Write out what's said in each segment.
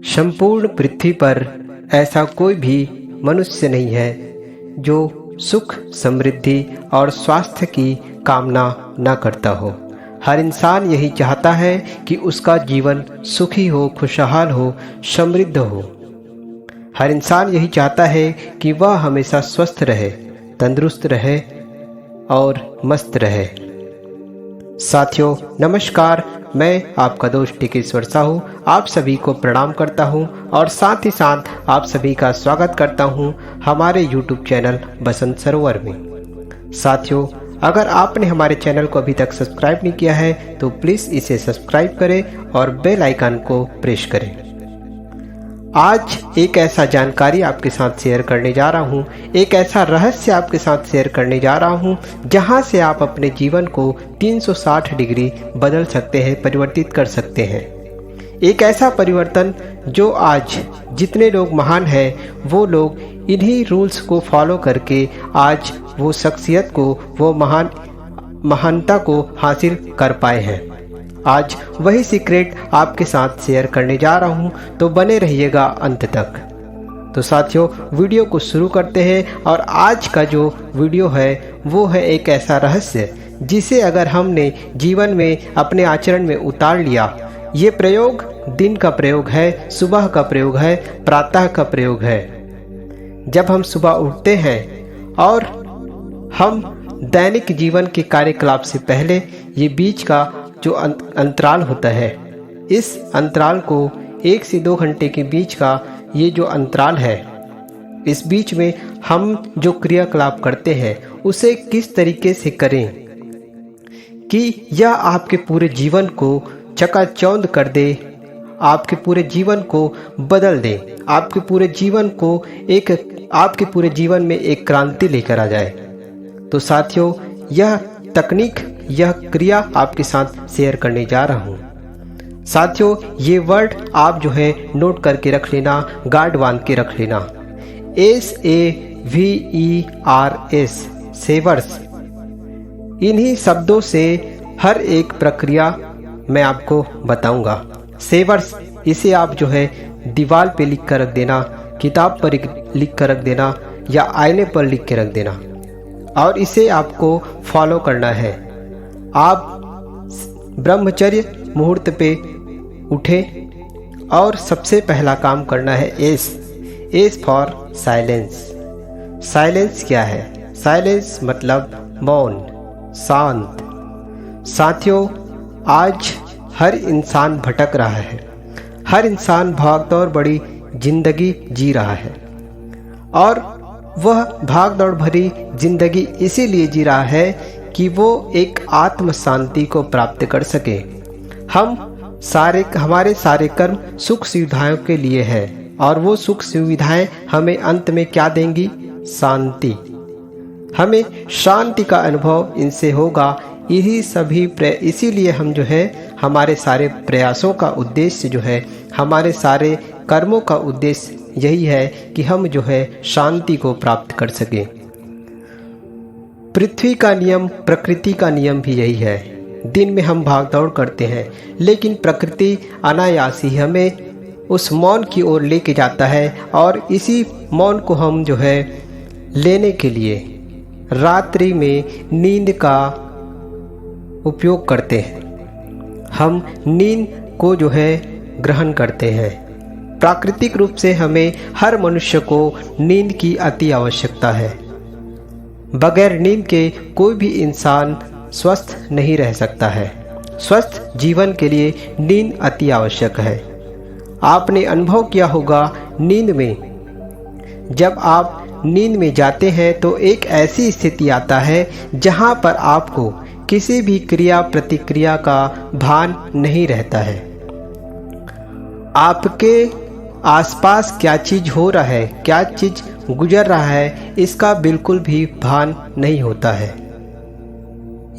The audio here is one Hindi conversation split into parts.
संपूर्ण पृथ्वी पर ऐसा कोई भी मनुष्य नहीं है जो सुख, समृद्धि और स्वास्थ्य की कामना न करता हो। हर इंसान यही चाहता है कि उसका जीवन सुखी हो, खुशहाल हो, समृद्ध हो। हर इंसान यही चाहता है कि वह हमेशा स्वस्थ रहे, तंदुरुस्त रहे और मस्त रहे। साथियों नमस्कार, मैं आपका दोस्त टिकेश्वर साहू आप सभी को प्रणाम करता हूं और साथ ही साथ आप सभी का स्वागत करता हूं हमारे YouTube चैनल बसंत सरोवर में। साथियों, अगर आपने हमारे चैनल को अभी तक सब्सक्राइब नहीं किया है तो प्लीज़ इसे सब्सक्राइब करें और बेल आइकन को प्रेस करें। आज एक ऐसा जानकारी आपके साथ शेयर करने जा रहा हूँ, एक ऐसा रहस्य आपके साथ शेयर करने जा रहा हूँ जहाँ से आप अपने जीवन को 360 डिग्री बदल सकते हैं, परिवर्तित कर सकते हैं। एक ऐसा परिवर्तन जो आज जितने लोग महान हैं वो लोग इन्हीं रूल्स को फॉलो करके आज वो शख्सियत को, वो महानता को हासिल कर पाए हैं। आज वही सीक्रेट आपके साथ शेयर करने जा रहा हूं, तो बने रहिएगा अंत तक। तो साथियों, वीडियो को शुरू करते हैं और आज का जो वीडियो है वो है एक ऐसा रहस्य जिसे अगर हमने जीवन में अपने आचरण में उतार लिया, ये प्रयोग दिन का प्रयोग है, सुबह का प्रयोग है, प्रातः का प्रयोग है। जब हम सुबह उठते हैं और हम दैनिक जीवन के कार्यकलाप से पहले ये बीच का जो अंतराल होता है, इस अंतराल को 1 से 2 घंटे के बीच का ये जो अंतराल है, इस बीच में हम जो क्रियाकलाप करते हैं उसे किस तरीके से करें कि यह आपके पूरे जीवन को चकाचौंध कर दे, आपके पूरे जीवन को बदल दे, आपके पूरे जीवन में एक क्रांति लेकर आ जाए। तो साथियों, यह तकनीक, यह क्रिया आपके साथ शेयर करने जा रहा हूँ। साथियों, ये वर्ड आप जो है नोट करके रख लेना, गार्ड बांध के रख लेना। SAVERS, सेवर्स। इन्हीं शब्दों से हर एक प्रक्रिया मैं आपको बताऊंगा। सेवर्स, इसे आप जो है दीवार पे लिख कर रख देना, किताब पर लिख कर रख देना या आईने पर लिख के रख देना और इसे आपको फॉलो करना है। आप ब्रह्मचर्य मुहूर्त पे उठे और सबसे पहला काम करना है एस फॉर साइलेंस। साइलेंस क्या है? साइलेंस मतलब मौन, शांत। साथियों, आज हर इंसान भटक रहा है, हर इंसान भागदौड़ भरी जिंदगी जी रहा है और वह भागदौड़ भरी जिंदगी इसीलिए जी रहा है कि वो एक आत्म शांति को प्राप्त कर सके। हमारे सारे कर्म सुख सुविधाओं के लिए है और वो सुख सुविधाएं हमें अंत में क्या देंगी? शांति। हमें शांति का अनुभव इनसे होगा। इसीलिए हम जो है हमारे सारे प्रयासों का उद्देश्य जो है, हमारे सारे कर्मों का उद्देश्य यही है कि हम जो है शांति को प्राप्त कर सकें। पृथ्वी का नियम, प्रकृति का नियम भी यही है। दिन में हम भागदौड़ करते हैं लेकिन प्रकृति अनायास ही हमें उस मौन की ओर लेके जाता है और इसी मौन को हम जो है लेने के लिए रात्रि में नींद का उपयोग करते हैं। हम नींद को जो है ग्रहण करते हैं। प्राकृतिक रूप से हमें, हर मनुष्य को नींद की अति आवश्यकता है। बगैर नींद के कोई भी इंसान स्वस्थ नहीं रह सकता है। स्वस्थ जीवन के लिए नींद अति आवश्यक है। आपने अनुभव किया होगा नींद में, जब आप नींद में जाते हैं तो एक ऐसी स्थिति आता है जहां पर आपको किसी भी क्रिया प्रतिक्रिया का भान नहीं रहता है। आपके आसपास क्या चीज़ हो रहा है, क्या चीज़ गुजर रहा है, इसका बिल्कुल भी भान नहीं होता है।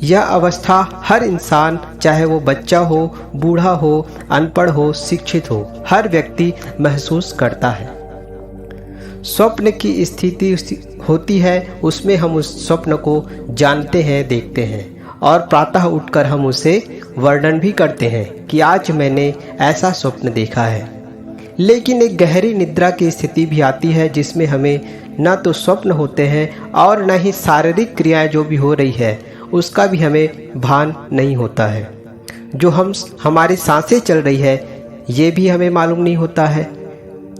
यह अवस्था हर इंसान, चाहे वो बच्चा हो, बूढ़ा हो, अनपढ़ हो, शिक्षित हो, हर व्यक्ति महसूस करता है। स्वप्न की स्थिति होती है, उसमें हम उस स्वप्न को जानते हैं, देखते हैं और प्रातः उठकर हम उसे वर्णन भी करते हैं कि आज मैंने ऐसा स्वप्न देखा है। लेकिन एक गहरी निद्रा की स्थिति भी आती है जिसमें हमें न तो स्वप्न होते हैं और न ही शारीरिक क्रियाएं जो भी हो रही है उसका भी हमें भान नहीं होता है। जो हमारी सांसें चल रही है ये भी हमें मालूम नहीं होता है,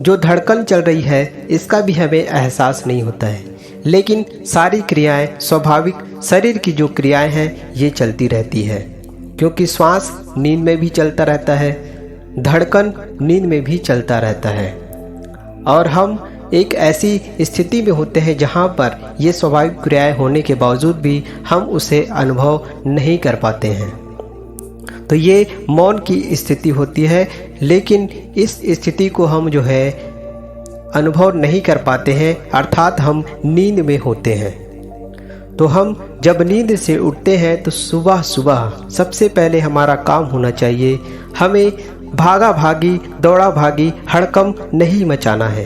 जो धड़कन चल रही है इसका भी हमें एहसास नहीं होता है। लेकिन सारी क्रियाएं, स्वाभाविक शरीर की जो क्रियाएं हैं ये चलती रहती है, क्योंकि श्वास नींद में भी चलता रहता है, धड़कन नींद में भी चलता रहता है। और हम एक ऐसी स्थिति में होते हैं जहाँ पर ये स्वाभाविक क्रियाएं होने के बावजूद भी हम उसे अनुभव नहीं कर पाते हैं। तो ये मौन की स्थिति होती है, लेकिन इस स्थिति को हम जो है अनुभव नहीं कर पाते हैं, अर्थात हम नींद में होते हैं। तो हम जब नींद से उठते हैं तो सुबह सुबह सबसे पहले हमारा काम होना चाहिए, हमें भागा भागी दौड़ा भागी हड़कंप नहीं मचाना है,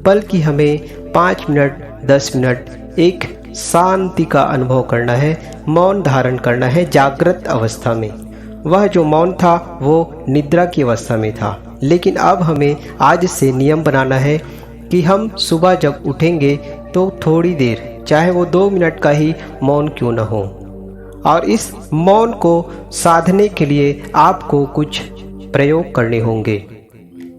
बल्कि हमें 5 मिनट 10 मिनट एक शांति का अनुभव करना है, मौन धारण करना है जागृत अवस्था में। वह जो मौन था वो निद्रा की अवस्था में था, लेकिन अब हमें आज से नियम बनाना है कि हम सुबह जब उठेंगे तो थोड़ी देर, चाहे वो 2 मिनट का ही मौन क्यों न हो, और इस मौन को साधने के लिए आपको कुछ प्रयोग करने होंगे,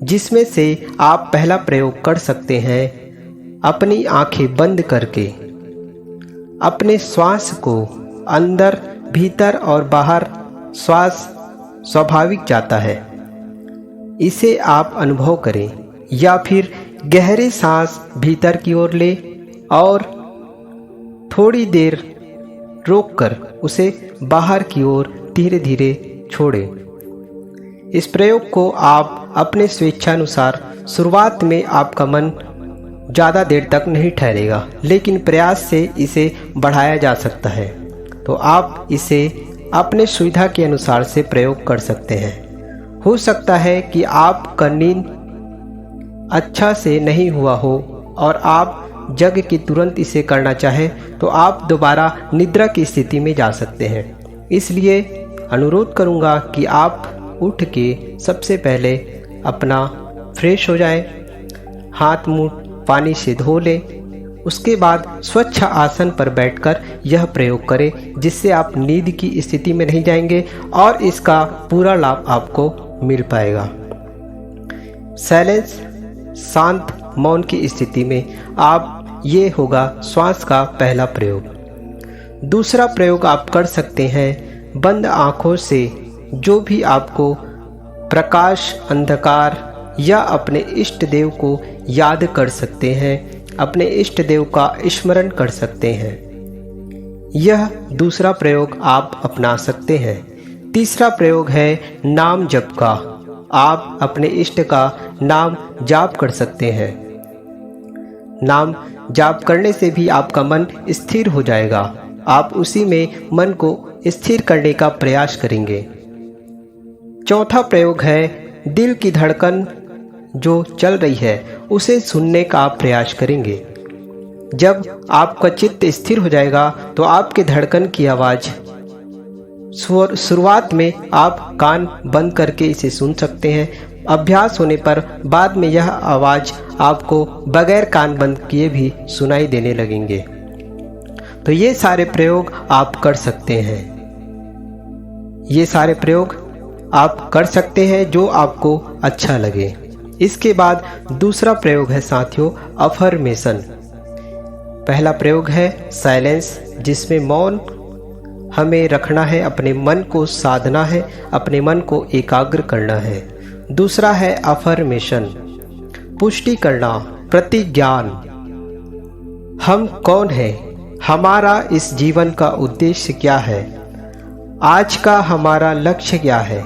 जिसमें से आप पहला प्रयोग कर सकते हैं अपनी आंखें बंद करके अपने श्वास को अंदर भीतर और बाहर श्वास स्वाभाविक जाता है इसे आप अनुभव करें, या फिर गहरी सांस भीतर की ओर ले और थोड़ी देर रोककर उसे बाहर की ओर धीरे धीरे छोड़ें। इस प्रयोग को आप अपने स्वेच्छानुसार, शुरुआत में आपका मन ज़्यादा देर तक नहीं ठहरेगा, लेकिन प्रयास से इसे बढ़ाया जा सकता है। तो आप इसे अपने सुविधा के अनुसार से प्रयोग कर सकते हैं। हो सकता है कि आपका नींद अच्छा से नहीं हुआ हो और आप जग के तुरंत इसे करना चाहें तो आप दोबारा निद्रा की स्थिति में जा सकते हैं। इसलिए अनुरोध करूंगा कि आप उठ के सबसे पहले अपना फ्रेश हो जाएं, हाथ मुंह पानी से धो लें, उसके बाद स्वच्छ आसन पर बैठकर यह प्रयोग करें, जिससे आप नींद की स्थिति में नहीं जाएंगे और इसका पूरा लाभ आपको मिल पाएगा। साइलेंस, शांत मौन की स्थिति में आप ये होगा श्वास का पहला प्रयोग। दूसरा प्रयोग आप कर सकते हैं बंद आँखों से जो भी आपको प्रकाश, अंधकार या अपने इष्ट देव को याद कर सकते हैं, अपने इष्ट देव का स्मरण कर सकते हैं। यह दूसरा प्रयोग आप अपना सकते हैं। तीसरा प्रयोग है नाम जप का। आप अपने इष्ट का नाम जाप कर सकते हैं। नाम जाप करने से भी आपका मन स्थिर हो जाएगा। आप उसी में मन को स्थिर करने का प्रयास करेंगे। चौथा प्रयोग है दिल की धड़कन जो चल रही है उसे सुनने का आप प्रयास करेंगे। जब आपका चित्त स्थिर हो जाएगा तो आपके धड़कन की आवाज़ शुरुआत में आप कान बंद करके इसे सुन सकते हैं। अभ्यास होने पर बाद में यह आवाज़ आपको बगैर कान बंद किए भी सुनाई देने लगेंगे। तो ये सारे प्रयोग आप कर सकते हैं। ये सारे प्रयोग आप कर सकते हैं जो आपको अच्छा लगे। इसके बाद दूसरा प्रयोग है साथियों अफर्मेशन। पहला प्रयोग है साइलेंस, जिसमें मौन हमें रखना है, अपने मन को साधना है, अपने मन को एकाग्र करना है। दूसरा है अफर्मेशन, पुष्टि करना, प्रतिज्ञान। हम कौन हैं, हमारा इस जीवन का उद्देश्य क्या है, आज का हमारा लक्ष्य क्या है,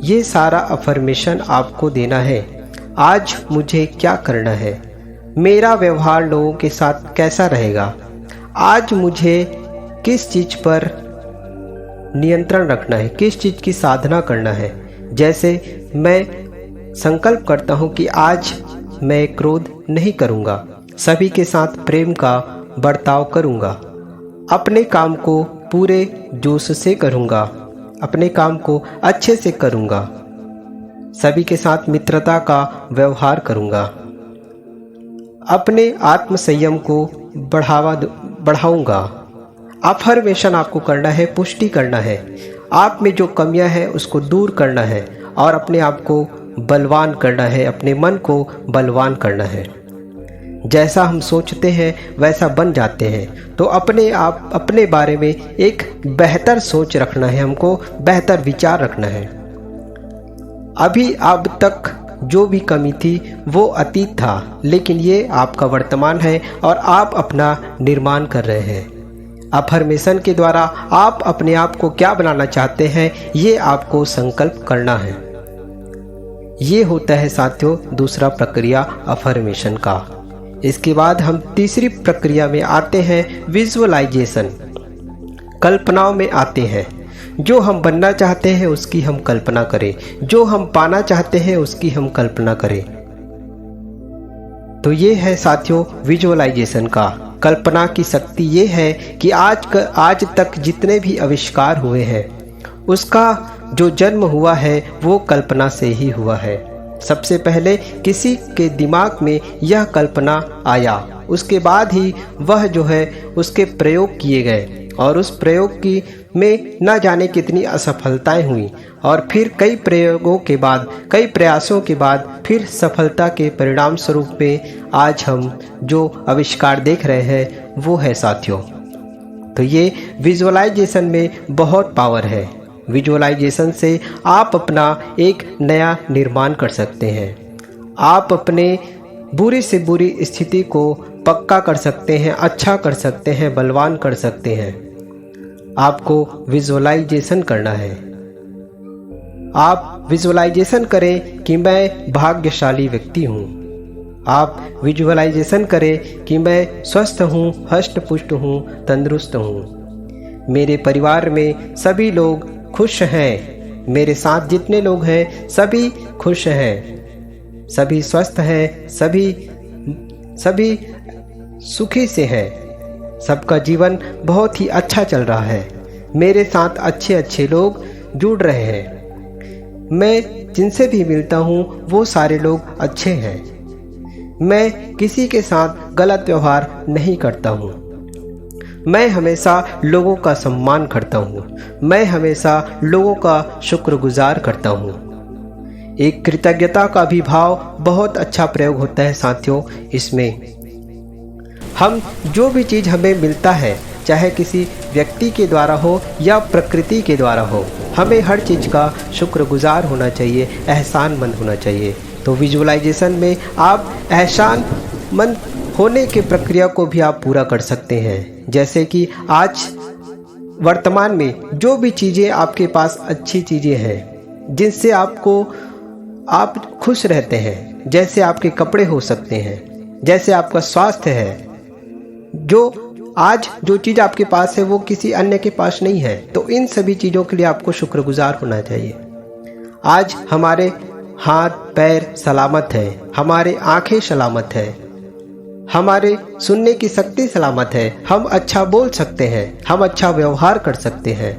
ये सारा अफर्मेशन आपको देना है। आज मुझे क्या करना है, मेरा व्यवहार लोगों के साथ कैसा रहेगा, आज मुझे किस चीज़ पर नियंत्रण रखना है, किस चीज़ की साधना करना है। जैसे मैं संकल्प करता हूँ कि आज मैं क्रोध नहीं करूँगा, सभी के साथ प्रेम का बर्ताव करूँगा, अपने काम को पूरे जोश से करूँगा, अपने काम को अच्छे से करूँगा, सभी के साथ मित्रता का व्यवहार करूँगा। अपने आत्म संयम को बढ़ाऊँगा। अफर्मेशन आपको करना है, पुष्टि करना है। आप में जो कमियां हैं उसको दूर करना है और अपने आप को बलवान करना है, अपने मन को बलवान करना है। जैसा हम सोचते हैं वैसा बन जाते हैं। तो अपने बारे में एक बेहतर सोच रखना है, हमको बेहतर विचार रखना है। अभी अब तक जो भी कमी थी वो अतीत था, लेकिन ये आपका वर्तमान है और आप अपना निर्माण कर रहे हैं। अफर्मेशन के द्वारा आप अपने आप को क्या बनाना चाहते हैं ये आपको संकल्प करना है। ये होता है साथियों दूसरा प्रक्रिया अफर्मेशन का। इसके बाद हम तीसरी प्रक्रिया में आते हैं, विजुअलाइजेशन। कल्पनाओं में आते हैं। जो हम बनना चाहते हैं उसकी हम कल्पना करें, जो हम पाना चाहते हैं उसकी हम कल्पना करें। तो ये है साथियों विजुअलाइजेशन का। कल्पना की शक्ति ये है कि आज तक जितने भी आविष्कार हुए हैं उसका जो जन्म हुआ है वो कल्पना से ही हुआ है। सबसे पहले किसी के दिमाग में यह कल्पना आया, उसके बाद ही वह जो है उसके प्रयोग किए गए और उस प्रयोग की में न जाने कितनी असफलताएं हुई और फिर कई प्रयोगों के बाद, कई प्रयासों के बाद फिर सफलता के परिणाम स्वरूप में आज हम जो आविष्कार देख रहे हैं वो है साथियों। तो ये विजुअलाइजेशन में बहुत पावर है। विजुअलाइजेशन से आप अपना एक नया निर्माण कर सकते हैं। आप अपने बुरी से बुरी स्थिति को पक्का कर सकते हैं, अच्छा कर सकते हैं, बलवान कर सकते हैं। आपको विजुअलाइजेशन करना है। आप विजुअलाइजेशन करें कि मैं भाग्यशाली व्यक्ति हूँ। आप विजुअलाइजेशन करें कि मैं स्वस्थ हूँ, हष्ट पुष्ट हूँ, तंदुरुस्त हूँ। मेरे परिवार में सभी लोग खुश हैं। मेरे साथ जितने लोग हैं सभी खुश हैं, सभी स्वस्थ हैं, सभी सुखी से हैं। सबका जीवन बहुत ही अच्छा चल रहा है। मेरे साथ अच्छे अच्छे लोग जुड़ रहे हैं। मैं जिनसे भी मिलता हूँ वो सारे लोग अच्छे हैं। मैं किसी के साथ गलत व्यवहार नहीं करता हूँ। मैं हमेशा लोगों का सम्मान करता हूँ। मैं हमेशा लोगों का शुक्रगुजार करता हूँ। एक कृतज्ञता का भी भाव बहुत अच्छा प्रयोग होता है साथियों। इसमें हम जो भी चीज़ हमें मिलता है, चाहे किसी व्यक्ति के द्वारा हो या प्रकृति के द्वारा हो, हमें हर चीज़ का शुक्रगुजार होना चाहिए, एहसानमंद होना चाहिए। तो विजुअलाइजेशन में आप एहसानमंद होने की प्रक्रिया को भी आप पूरा कर सकते हैं। जैसे कि आज वर्तमान में जो भी चीज़ें आपके पास अच्छी चीज़ें हैं जिनसे आप खुश रहते हैं, जैसे आपके कपड़े हो सकते हैं, जैसे आपका स्वास्थ्य है, जो चीज़ आपके पास है वो किसी अन्य के पास नहीं है। तो इन सभी चीज़ों के लिए आपको शुक्रगुजार होना चाहिए। आज हमारे हाथ पैर सलामत हैं, हमारे आँखें सलामत हैं, हमारे सुनने की शक्ति सलामत है, हम अच्छा बोल सकते हैं, हम अच्छा व्यवहार कर सकते हैं,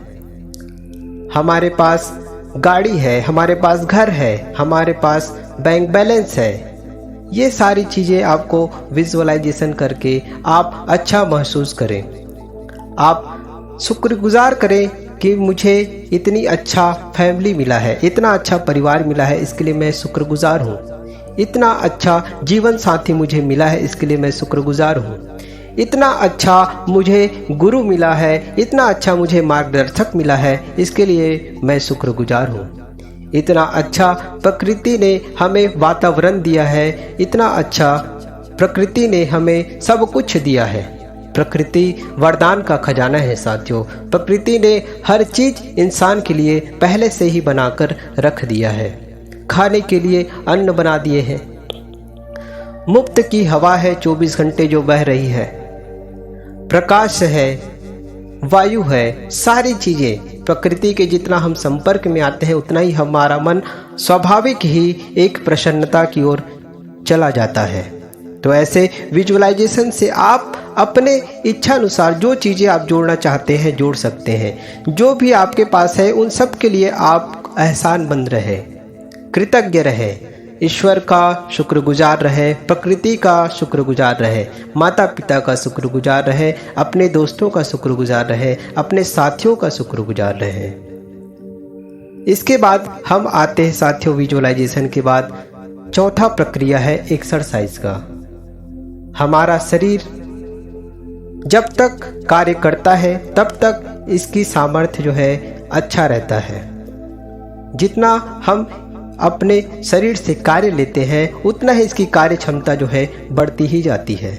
हमारे पास गाड़ी है, हमारे पास घर है, हमारे पास बैंक बैलेंस है। ये सारी चीज़ें आपको विजुअलाइजेशन करके आप अच्छा महसूस करें। आप शुक्रगुजार करें कि मुझे इतनी अच्छा फैमिली मिला है, इतना अच्छा परिवार मिला है, इसके लिए मैं शुक्रगुजार हूँ। इतना अच्छा जीवन साथी मुझे मिला है, इसके लिए मैं शुक्रगुजार हूँ। इतना अच्छा मुझे गुरु मिला है, इतना अच्छा मुझे मार्गदर्शक मिला है, इसके लिए मैं शुक्रगुजार हूँ। इतना अच्छा प्रकृति ने हमें वातावरण दिया है, इतना अच्छा प्रकृति ने हमें सब कुछ दिया है। प्रकृति वरदान का खजाना है साथियों। प्रकृति ने हर चीज़ इंसान के लिए पहले से ही बनाकर रख दिया है। खाने के लिए अन्न बना दिए हैं, मुफ्त की हवा है 24 घंटे जो बह रही है, प्रकाश है, वायु है, सारी चीज़ें प्रकृति के जितना हम संपर्क में आते हैं उतना ही हमारा मन स्वाभाविक ही एक प्रसन्नता की ओर चला जाता है। तो ऐसे विजुअलाइजेशन से आप अपने इच्छा अनुसार जो चीज़ें आप जोड़ना चाहते हैं जोड़ सकते हैं। जो भी आपके पास है उन सब के लिए आप एहसानमंद रहे, कृतज्ञ रहें, ईश्वर का शुक्रगुजार रहे, प्रकृति का शुक्रगुजार रहे, माता पिता का शुक्रगुजार रहे, अपने दोस्तों का शुक्रगुजार रहे, अपने साथियों का शुक्रगुजार रहे। इसके बाद हम आते हैं साथियों, विजुअलाइजेशन के बाद चौथा प्रक्रिया है एक्सरसाइज का। हमारा शरीर जब तक कार्य करता है तब तक इसकी सामर्थ्य जो है अच्छा रहता है। जितना हम अपने शरीर से कार्य लेते हैं उतना ही इसकी कार्य क्षमता जो है बढ़ती ही जाती है।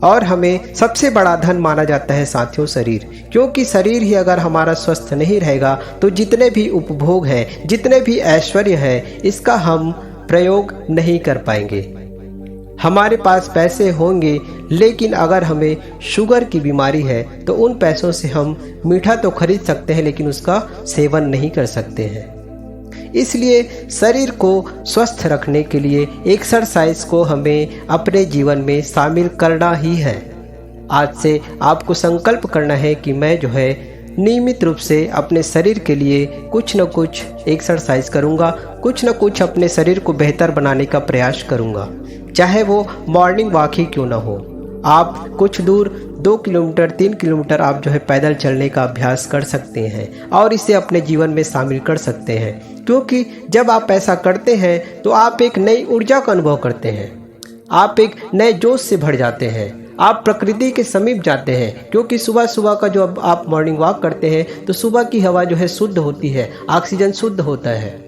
और हमें सबसे बड़ा धन माना जाता है साथियों शरीर, क्योंकि शरीर ही अगर हमारा स्वस्थ नहीं रहेगा तो जितने भी उपभोग हैं, जितने भी ऐश्वर्य है, इसका हम प्रयोग नहीं कर पाएंगे। हमारे पास पैसे होंगे लेकिन अगर हमें शुगर की बीमारी है तो उन पैसों से हम मीठा तो खरीद सकते हैं लेकिन उसका सेवन नहीं कर सकते हैं। इसलिए शरीर को स्वस्थ रखने के लिए एक्सरसाइज को हमें अपने जीवन में शामिल करना ही है। आज से आपको संकल्प करना है कि मैं जो है नियमित रूप से अपने शरीर के लिए कुछ न कुछ एक्सरसाइज करूँगा, कुछ न कुछ अपने शरीर को बेहतर बनाने का प्रयास करूँगा। चाहे वो मॉर्निंग वॉक ही क्यों ना हो, आप कुछ दूर 2 किलोमीटर 3 किलोमीटर आप जो है पैदल चलने का अभ्यास कर सकते हैं और इसे अपने जीवन में शामिल कर सकते हैं। क्योंकि जब आप ऐसा करते हैं तो आप एक नई ऊर्जा का अनुभव करते हैं, आप एक नए जोश से भर जाते हैं, आप प्रकृति के समीप जाते हैं। क्योंकि सुबह सुबह का जो आप मॉर्निंग वॉक करते हैं तो सुबह की हवा जो है शुद्ध होती है, ऑक्सीजन शुद्ध होता है,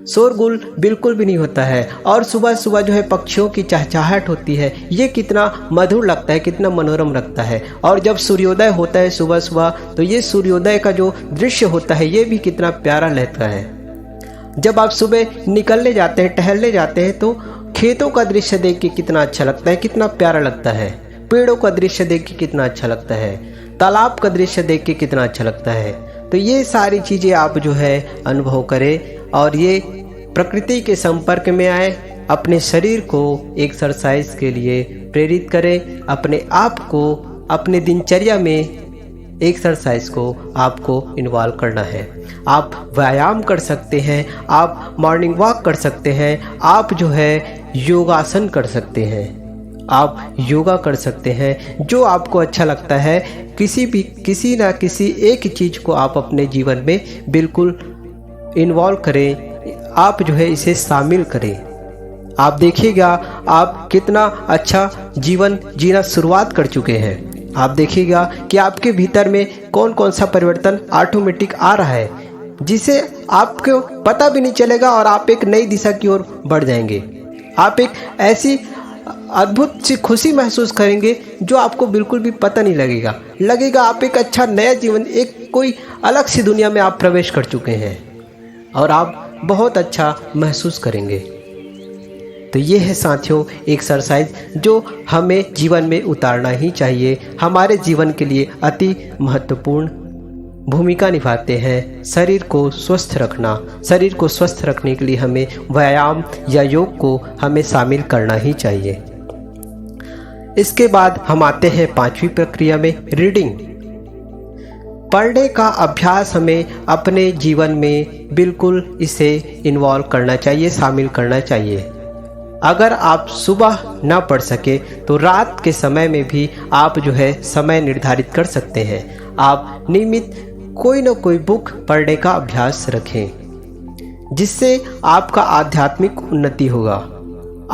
शोरगुल बिल्कुल भी नहीं होता है और सुबह सुबह जो है पक्षियों की चहचहाहट होती है। ये कितना मधुर लगता है, कितना मनोरम लगता है। और जब सूर्योदय होता है सुबह सुबह तो ये सूर्योदय का जो दृश्य होता है ये भी कितना प्यारा लगता है। जब आप सुबह निकलने जाते हैं, टहलने जाते हैं तो खेतों का दृश्य देख के कितना अच्छा लगता है, कितना प्यारा लगता है। पेड़ों का दृश्य देख के कितना अच्छा लगता है, तालाब का दृश्य देख के कितना अच्छा लगता है। तो ये सारी चीज़ें आप जो है अनुभव करें और ये प्रकृति के संपर्क में आए, अपने शरीर को एक्सरसाइज के लिए प्रेरित करें। अपने आप को अपने दिनचर्या में एक्सरसाइज को आपको इन्वॉल्व करना है। आप व्यायाम कर सकते हैं, आप मॉर्निंग वॉक कर सकते हैं, आप जो है योगासन कर सकते हैं, आप योगा कर सकते हैं। जो आपको अच्छा लगता है किसी ना किसी एक चीज़ को आप अपने जीवन में बिल्कुल इन्वॉल्व करें, आप जो है इसे शामिल करें। आप देखिएगा आप कितना अच्छा जीवन जीना शुरुआत कर चुके हैं। आप देखिएगा कि आपके भीतर में कौन कौन सा परिवर्तन ऑटोमेटिक आ रहा है जिसे आपको पता भी नहीं चलेगा और आप एक नई दिशा की ओर बढ़ जाएंगे। आप एक ऐसी अद्भुत सी खुशी महसूस करेंगे जो आपको बिल्कुल भी पता नहीं लगेगा आप एक अच्छा नया जीवन, एक कोई अलग सी दुनिया में आप प्रवेश कर चुके हैं और आप बहुत अच्छा महसूस करेंगे। तो ये है साथियों एक्सरसाइज जो हमें जीवन में उतारना ही चाहिए। हमारे जीवन के लिए अति महत्वपूर्ण भूमिका निभाते हैं। शरीर को स्वस्थ रखना, शरीर को स्वस्थ रखने के लिए हमें व्यायाम या योग को हमें शामिल करना ही चाहिए। इसके बाद हम आते हैं 5वीं प्रक्रिया में, रीडिंग। पढ़ने का अभ्यास हमें अपने जीवन में बिल्कुल इसे इन्वॉल्व करना चाहिए, शामिल करना चाहिए। अगर आप सुबह ना पढ़ सके तो रात के समय में भी आप जो है समय निर्धारित कर सकते हैं। आप नियमित कोई ना कोई बुक पढ़ने का अभ्यास रखें, जिससे आपका आध्यात्मिक उन्नति होगा,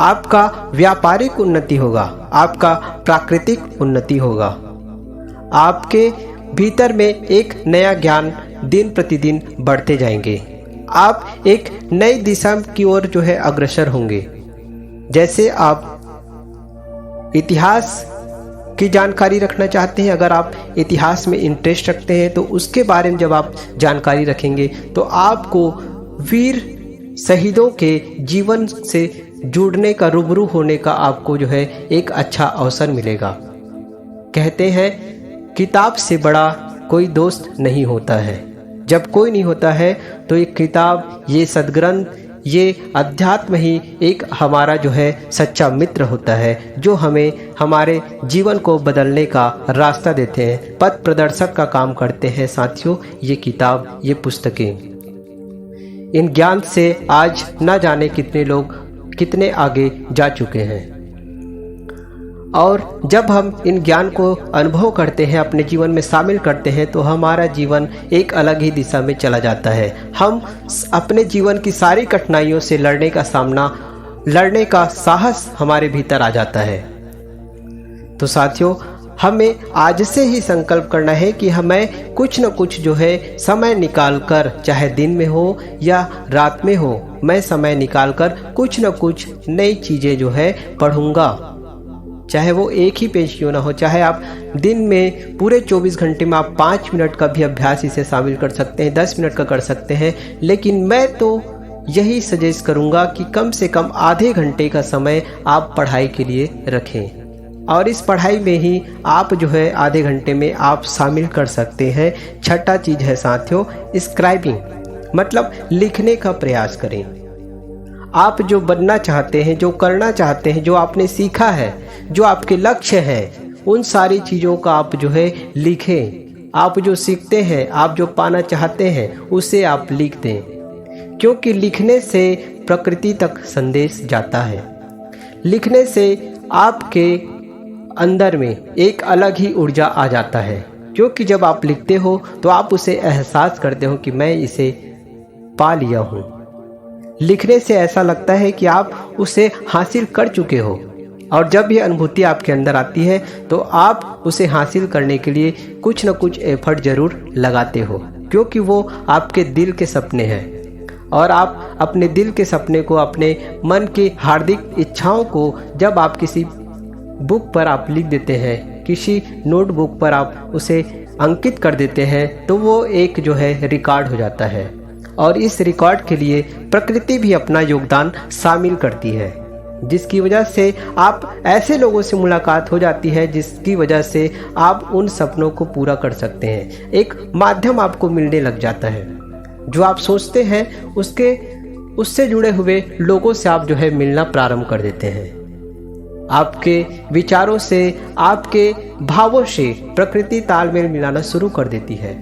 आपका व्यापारिक उन्नति होगा, आपका प्राकृतिक उन्नति होगा। आपके भीतर में एक नया ज्ञान दिन प्रतिदिन बढ़ते जाएंगे। आप एक नई दिशा की ओर जो है अग्रसर होंगे। जैसे आप इतिहास की जानकारी रखना चाहते हैं, अगर आप इतिहास में इंटरेस्ट रखते हैं तो उसके बारे में जब आप जानकारी रखेंगे तो आपको वीर शहीदों के जीवन से जुड़ने का, रूबरू होने का आपको जो है एक अच्छा अवसर मिलेगा। कहते हैं किताब से बड़ा कोई दोस्त नहीं होता है। जब कोई नहीं होता है तो ये किताब, ये सद्ग्रंथ, ये अध्यात्म ही एक हमारा जो है सच्चा मित्र होता है, जो हमें हमारे जीवन को बदलने का रास्ता देते हैं, पथ प्रदर्शक का काम करते हैं साथियों ये किताब, ये पुस्तकें। इन ज्ञान से आज न जाने कितने लोग कितने आगे जा चुके हैं। और जब हम इन ज्ञान को अनुभव करते हैं, अपने जीवन में शामिल करते हैं, तो हमारा जीवन एक अलग ही दिशा में चला जाता है। हम अपने जीवन की सारी कठिनाइयों से लड़ने का साहस हमारे भीतर आ जाता है। तो साथियों, हमें आज से ही संकल्प करना है कि हमें कुछ न कुछ जो है समय निकाल कर, चाहे दिन में हो या रात में हो, मैं समय निकाल कर कुछ न कुछ नई चीज़ें जो है पढ़ूंगा। चाहे वो एक ही पेज क्यों ना हो, चाहे आप दिन में पूरे 24 घंटे में आप 5 मिनट का भी अभ्यास इसे शामिल कर सकते हैं, 10 मिनट का कर सकते हैं। लेकिन मैं तो यही सजेस्ट करूंगा कि कम से कम आधे घंटे का समय आप पढ़ाई के लिए रखें। और इस पढ़ाई में ही आप जो है आधे घंटे में आप शामिल कर सकते हैं। छठा चीज़ है साथियों, स्क्राइबिंग, मतलब लिखने का प्रयास करें। आप जो बनना चाहते हैं, जो करना चाहते हैं, जो आपने सीखा है, जो आपके लक्ष्य हैं, उन सारी चीज़ों का आप जो है लिखें। आप जो सीखते हैं, आप जो पाना चाहते हैं, उसे आप लिख दें, क्योंकि लिखने से प्रकृति तक संदेश जाता है। लिखने से आपके अंदर में एक अलग ही ऊर्जा आ जाता है, क्योंकि जब आप लिखते हो तो आप उसे एहसास करते हो कि मैं इसे पा लिया हूँ। लिखने से ऐसा लगता है कि आप उसे हासिल कर चुके हो, और जब ये अनुभूति आपके अंदर आती है तो आप उसे हासिल करने के लिए कुछ न कुछ एफर्ट ज़रूर लगाते हो, क्योंकि वो आपके दिल के सपने हैं। और आप अपने दिल के सपने को, अपने मन की हार्दिक इच्छाओं को जब आप किसी बुक पर आप लिख देते हैं, किसी नोटबुक पर आप उसे अंकित कर देते हैं, तो वो एक जो है रिकॉर्ड हो जाता है। और इस रिकॉर्ड के लिए प्रकृति भी अपना योगदान शामिल करती है, जिसकी वजह से आप ऐसे लोगों से मुलाकात हो जाती है जिसकी वजह से आप उन सपनों को पूरा कर सकते हैं। एक माध्यम आपको मिलने लग जाता है, जो आप सोचते हैं उससे जुड़े हुए लोगों से आप जो है मिलना प्रारंभ कर देते हैं। आपके विचारों से, आपके भावों से प्रकृति तालमेल मिलाना शुरू कर देती है।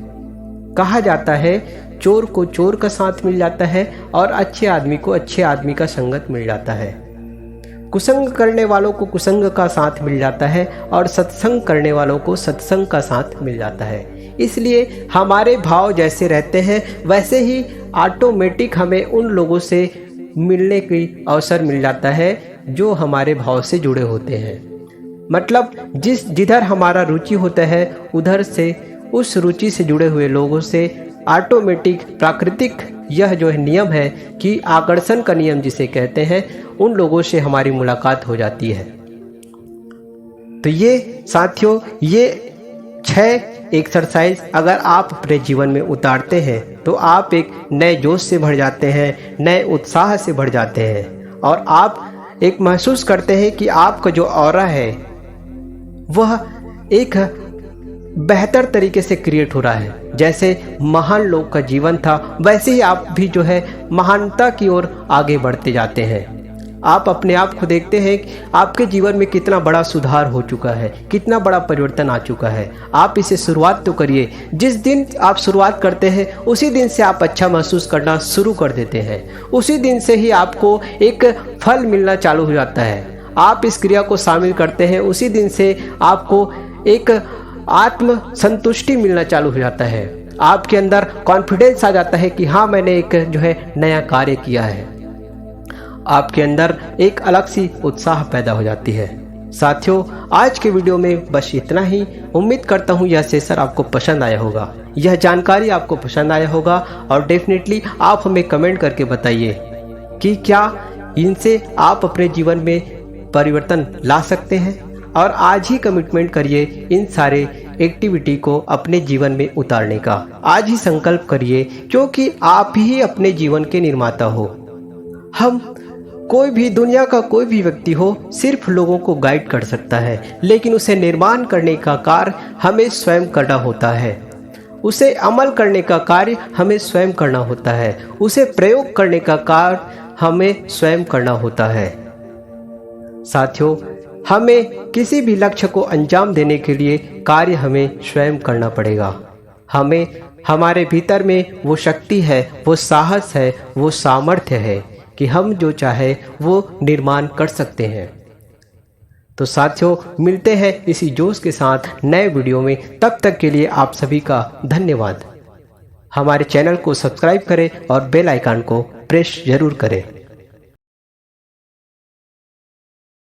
कहा जाता है चोर को चोर का साथ मिल जाता है और अच्छे आदमी को अच्छे आदमी का संगत मिल जाता है। कुसंग करने वालों को कुसंग का साथ मिल जाता है और सत्संग करने वालों को सत्संग का साथ मिल जाता है। इसलिए हमारे भाव जैसे रहते हैं वैसे ही ऑटोमेटिक हमें उन लोगों से मिलने की अवसर मिल जाता है जो हमारे भाव से जुड़े होते हैं। मतलब जिधर हमारा रुचि होता है उधर से, उस रुचि से जुड़े हुए लोगों से ऑटोमेटिक प्राकृतिक यह जो है नियम है कि आकर्षण का नियम जिसे कहते हैं, उन लोगों से हमारी मुलाकात हो जाती है। तो ये साथियों, ये 6 एक्सरसाइज अगर आप अपने जीवन में उतारते हैं तो आप एक नए जोश से भर जाते हैं, नए उत्साह से भर जाते हैं, और आप एक महसूस करते हैं कि आपका जो ऑरा है वह एक बेहतर तरीके से क्रिएट हो रहा है। जैसे महान लोग का जीवन था, वैसे ही आप भी जो है महानता की ओर आगे बढ़ते जाते हैं। आप अपने आप को देखते हैं कि आपके जीवन में कितना बड़ा सुधार हो चुका है, कितना बड़ा परिवर्तन आ चुका है। आप इसे शुरुआत तो करिए। जिस दिन आप शुरुआत करते हैं उसी दिन से आप अच्छा महसूस करना शुरू कर देते हैं। उसी दिन से ही आपको एक फल मिलना चालू हो जाता है। आप इस क्रिया को शामिल करते हैं, उसी दिन से आपको एक आत्म संतुष्टि मिलना चालू हो जाता है। आपके अंदर कॉन्फिडेंस आ जाता है कि हाँ, मैंने एक जो है नया कार्य किया है। आपके अंदर एक अलग सी उत्साह पैदा हो जाती है। साथियों, आज के वीडियो में बस इतना ही। उम्मीद करता हूँ यह सेशन आपको पसंद आया होगा, यह जानकारी आपको पसंद आया होगा, और डेफिनेटली आप हमें कमेंट करके बताइए कि क्या इनसे आप अपने जीवन में परिवर्तन ला सकते हैं। और आज ही कमिटमेंट करिए इन सारे एक्टिविटी को अपने जीवन में उतारने का। आज ही संकल्प करिए, क्योंकि आप ही अपने जीवन के निर्माता हो। हम कोई भी, दुनिया का कोई भी व्यक्ति हो, सिर्फ लोगों को गाइड कर सकता है, लेकिन उसे निर्माण करने का कार्य हमें स्वयं करना होता है। उसे अमल करने का कार्य हमें स्वयं करना होता है। उसे प्रयोग करने का कार्य हमें स्वयं करना होता है। साथियों, हमें किसी भी लक्ष्य को अंजाम देने के लिए कार्य हमें स्वयं करना पड़ेगा। हमें हमारे भीतर में वो शक्ति है, वो साहस है, वो सामर्थ्य है कि हम जो चाहे वो निर्माण कर सकते हैं। तो साथियों, मिलते हैं इसी जोश के साथ नए वीडियो में। तब तक के लिए आप सभी का धन्यवाद। हमारे चैनल को सब्सक्राइब करें और बेल आइकन को प्रेस जरूर करें।